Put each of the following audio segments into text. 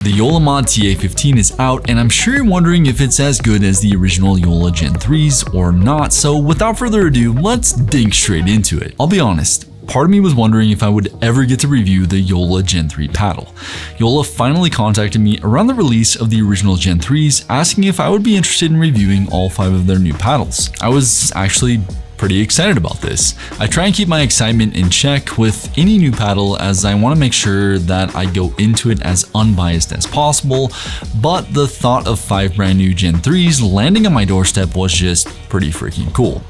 The JOOLA mod TA-15 is out, and I'm sure you're wondering if it's as good as the original JOOLA Gen 3s or not, so without further ado, let's dig straight into it. I'll be honest, part of me was wondering if I would ever get to review the JOOLA Gen 3 paddle. JOOLA finally contacted me around the release of the original Gen 3s, asking if I would be interested in reviewing all 5 of their new paddles. I was actually pretty excited about this. I try and keep my excitement in check with any new paddle, as I want to make sure that I go into it as unbiased as possible, but the thought of 5 brand new Gen 3s landing on my doorstep was just pretty freaking cool.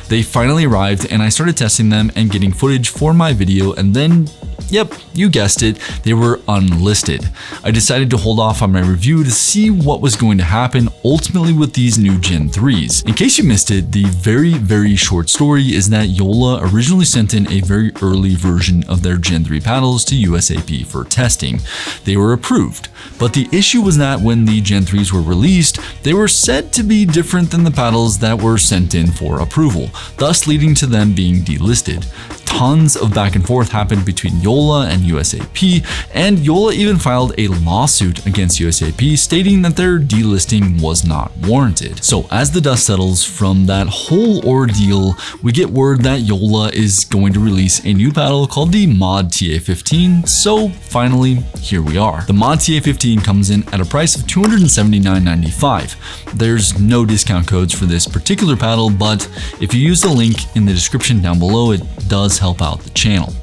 They finally arrived and I started testing them and getting footage for my video, and then, yep, you guessed it, they were unlisted. I decided to hold off on my review to see what was going to happen ultimately with these new Gen 3s. In case you missed it, the very short story is that JOOLA originally sent in a very early version of their Gen 3 paddles to USAP for testing. They were approved, but the issue was that when the Gen 3s were released, they were said to be different than the paddles that were sent in for approval, thus leading to them being delisted. Tons of back and forth happened between JOOLA and USAP, and JOOLA even filed a lawsuit against USAP stating that their delisting was not warranted. So as the dust settles from that whole ordeal, we get word that JOOLA is going to release a new paddle called the mod TA-15, so finally here we are. The mod TA-15 comes in at a price of $279.95. There's no discount codes for this particular paddle, but if you use the link in the description down below, it does help out the channel.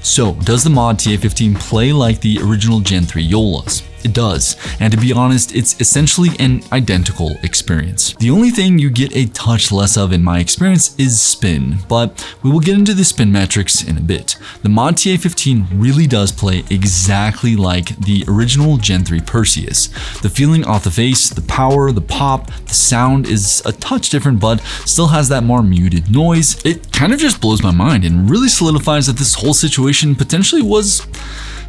So does the mod TA-15 play like the original Gen 3 JOOLAs? It does, and to be honest, it's essentially an identical experience. The only thing you get a touch less of in my experience is spin, but we will get into the spin metrics in a bit. The mod TA-15 really does play exactly like the original Gen 3 Perseus. The feeling off the face, the power, the pop, the sound is a touch different, but still has that more muted noise. It kind of just blows my mind and really solidifies that this whole situation potentially was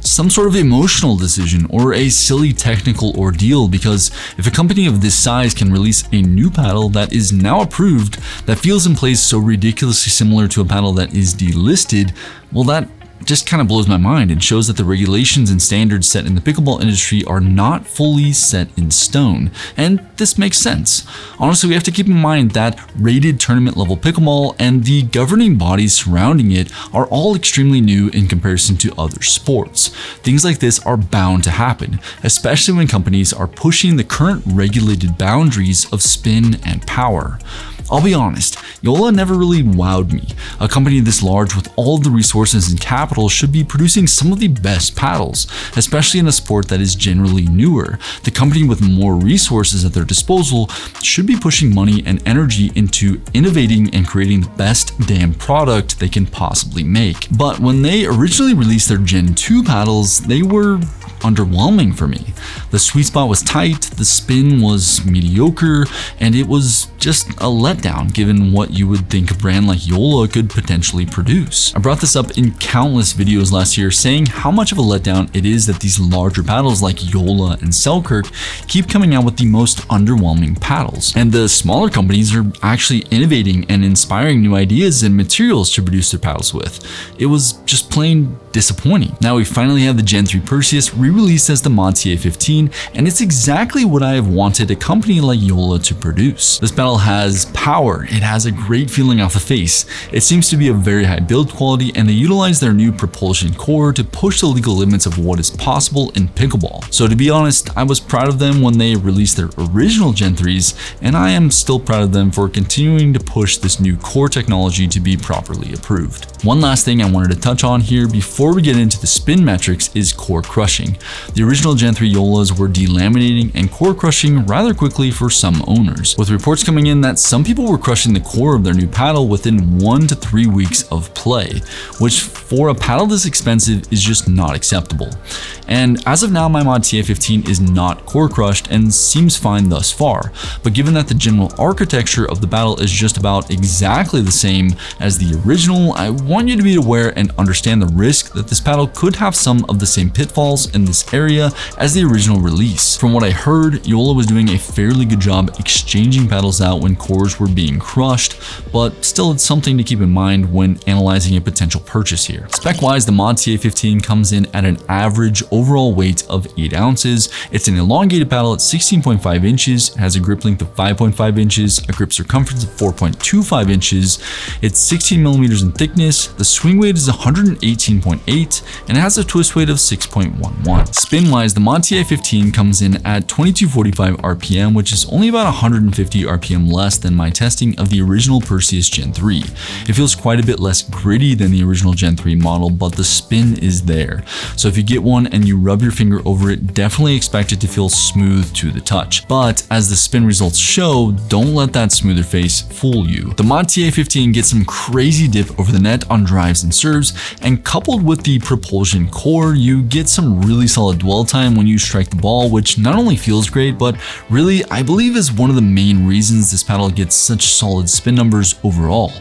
some sort of emotional decision or a silly technical ordeal, because if a company of this size can release a new paddle that is now approved that feels and plays so ridiculously similar to a paddle that is delisted, well, that just kind of blows my mind and shows that the regulations and standards set in the pickleball industry are not fully set in stone. And this makes sense. Honestly, we have to keep in mind that rated tournament level pickleball and the governing bodies surrounding it are all extremely new in comparison to other sports. Things like this are bound to happen, especially when companies are pushing the current regulated boundaries of spin and power. I'll be honest, JOOLA never really wowed me. A company this large with all the resources and capital should be producing some of the best paddles, especially in a sport that is generally newer. The company with more resources at their disposal should be pushing money and energy into innovating and creating the best damn product they can possibly make. But when they originally released their Gen 2 paddles, they were underwhelming for me. The sweet spot was tight, the spin was mediocre, and it was just a letdown given what you would think a brand like JOOLA could potentially produce. I brought this up in countless videos last year, saying how much of a letdown it is that these larger paddles like JOOLA and Selkirk keep coming out with the most underwhelming paddles, and the smaller companies are actually innovating and inspiring new ideas and materials to produce their paddles with. It was just plain disappointing. Now we finally have the Gen 3 Perseus re-released as the mod TA-15, and it's exactly what I have wanted a company like JOOLA to produce. This paddle has power, it has a great feeling off the face, it seems to be a very high build quality, and they utilize their new propulsion core to push the legal limits of what is possible in pickleball. So to be honest, I was proud of them when they released their original Gen 3s, and I am still proud of them for continuing to push this new core technology to be properly approved. One last thing I wanted to touch on here before we get into the spin metrics is core crushing. The original Gen 3 JOOLAs were delaminating and core crushing rather quickly for some owners, with reports coming in that some people were crushing the core of their new paddle within 1 to 3 weeks of play, which for a paddle this expensive is just not acceptable. And as of now, my mod TA-15 is not core crushed and seems fine thus far, but given that the general architecture of the paddle is just about exactly the same as the original, I want you to be aware and understand the risk that this paddle could have some of the same pitfalls in this area as the original release. From what I heard, JOOLA was doing a fairly good job exchanging paddles out when cores were being crushed, but still it's something to keep in mind when analyzing a potential purchase here. here. Spec-wise, the mod TA-15 comes in at an average overall weight of 8 ounces. It's an elongated paddle at 16.5 inches, it has a grip length of 5.5 inches, a grip circumference of 4.25 inches. It's 16 millimeters in thickness, the swing weight is 118.8, and it has a twist weight of 6.11. Spin-wise, the mod TA-15 comes in at 2245 RPM, which is only about 150 RPM less than my testing of the original Perseus Gen 3. It feels quite a bit less gritty than the original Gen 3 model, but the spin is there. So if you get one and you rub your finger over it, definitely expect it to feel smooth to the touch. But as the spin results show, don't let that smoother face fool you. The mod TA-15 gets some crazy dip over the net on drives and serves, and coupled with the propulsion core, you get some really solid dwell time when you strike the ball, which not only feels great, but really I believe is one of the main reasons this paddle gets such solid spin numbers overall.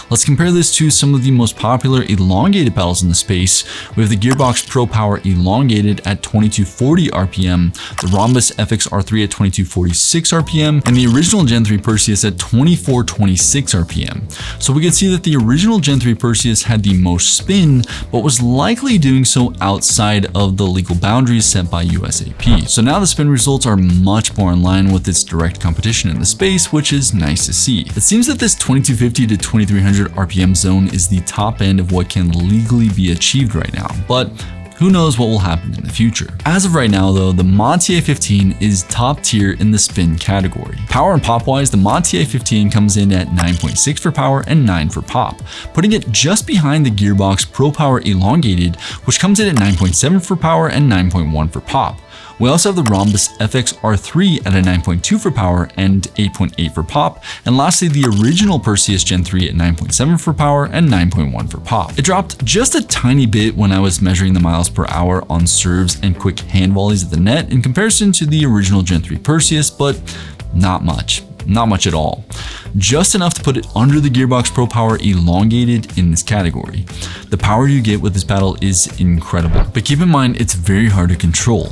Let's compare this to some of the most popular elongated paddles in the space. We have the Gearbox Pro Power Elongated at 2240 RPM, the Rhombus FX-R3 at 2246 RPM, and the original Gen 3 Perseus at 2426 RPM. So we can see that the original Gen 3 Perseus had the most spin, but was likely doing so outside of the legal boundaries set by USAP. So now the spin results are much more in line with its direct competition in the space, which is nice to see. It seems that this 2250 to 2300 RPM zone is the top end of what can legally be achieved right now, but who knows what will happen in the future. As of right now though, the mod TA-15 is top tier in the spin category. Power and pop wise, the mod TA-15 comes in at 9.6 for power and 9 for pop, putting it just behind the Gearbox Pro Power Elongated, which comes in at 9.7 for power and 9.1 for pop. We also have the Rhombus FX-R3 at a 9.2 for power and 8.8 for pop, and lastly the original Perseus Gen 3 at 9.7 for power and 9.1 for pop. It dropped just a tiny bit when I was measuring the miles per hour on serves and quick hand volleys at the net in comparison to the original Gen 3 Perseus, but not much at all. Just enough to put it under the Gearbox Pro Power Elongated in this category. The power you get with this paddle is incredible, but keep in mind it's very hard to control.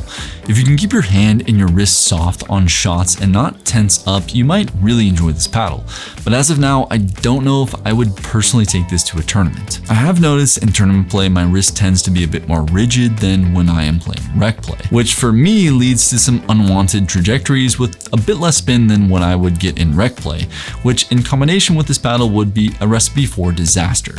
If you can keep your hand and your wrist soft on shots and not tense up, you might really enjoy this paddle. But as of now, I don't know if I would personally take this to a tournament. I have noticed in tournament play, my wrist tends to be a bit more rigid than when I am playing rec play, which for me leads to some unwanted trajectories with a bit less spin than what I would get in rec play, which in combination with this paddle would be a recipe for disaster.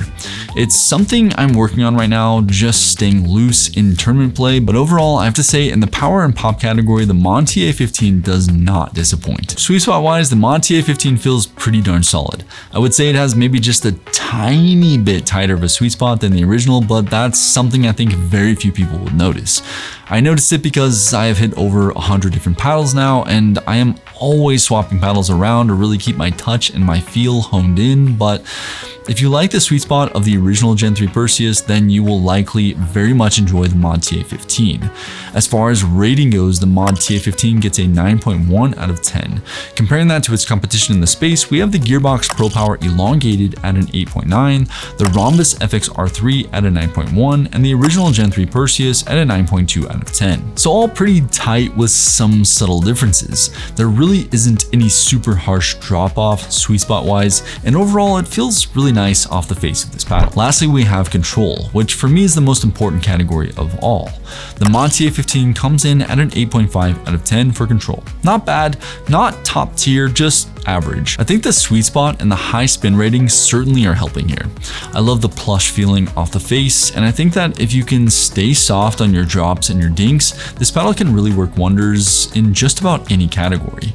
It's something I'm working on right now, just staying loose in tournament play, but overall I have to say in the power and pop category, the mod TA-15 does not disappoint. Sweet spot wise, the mod TA-15 feels pretty darn solid. I would say it has maybe just a tiny bit tighter of a sweet spot than the original, but that's something I think very few people would notice. I noticed it because I have hit over 100 different paddles now, and I am always swapping paddles around to really keep my touch and my feel honed in, but if you like the sweet spot of the original Gen 3 Perseus, then you will likely very much enjoy the mod TA-15. As far as rating goes, the mod TA-15 gets a 9.1 out of 10. Comparing that to its competition in the space, we have the Gearbox Pro Power Elongated at an 8.9, the Rhombus FX-R3 at a 9.1, and the original Gen 3 Perseus at a 9.2 out of 10. So all pretty tight with some subtle differences. There really isn't any super harsh drop off sweet spot wise, and overall it feels really nice off the face of this paddle. Lastly, we have control, which for me is the most important category of all. The mod TA-15 comes in at an 8.5 out of 10 for control. Not bad, not top tier, just average. I think the sweet spot and the high spin rating certainly are helping here. I love the plush feeling off the face, and I think that if you can stay soft on your drops and your dinks, this paddle can really work wonders in just about any category.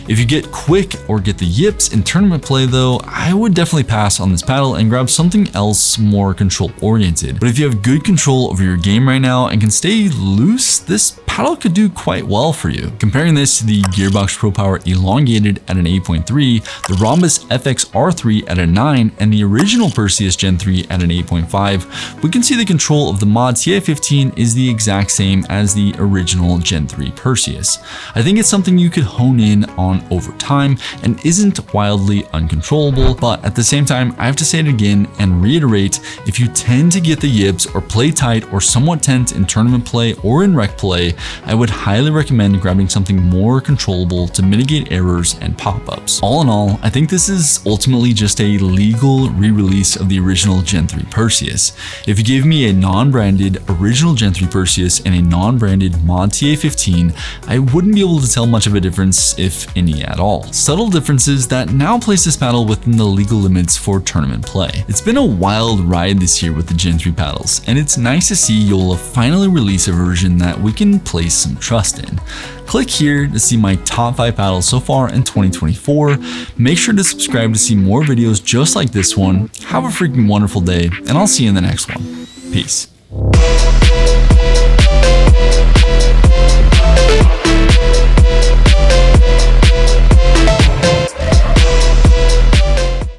If you get quick or get the yips in tournament play though, I would definitely pass on this paddle and grab something else more control oriented. But if you have good control over your game right now and can stay loose, this paddle could do quite well for you. Comparing this to the Gearbox Pro Power Elongated at an 8.3, the Rhombus FX-R3 at a 9, and the original Perseus Gen 3 at an 8.5, we can see the control of the mod TA-15 is the exact same as the original Gen 3 Perseus. I think it's something you could hone in on on over time and isn't wildly uncontrollable, but at the same time, I have to say it again and reiterate, if you tend to get the yips or play tight or somewhat tense in tournament play or in rec play, I would highly recommend grabbing something more controllable to mitigate errors and pop-ups. All in all, I think this is ultimately just a legal re-release of the original Gen 3 Perseus. If you gave me a non-branded original Gen 3 Perseus and a non-branded mod TA-15, I wouldn't be able to tell much of a difference, if any at all. Subtle differences that now place this paddle within the legal limits for tournament play. It's been a wild ride this year with the Gen 3 paddles, and it's nice to see JOOLA finally release a version that we can place some trust in. Click here to see my top 5 paddles so far in 2024. Make sure to subscribe to see more videos just like this one. Have a freaking wonderful day, and I'll see you in the next one. Peace.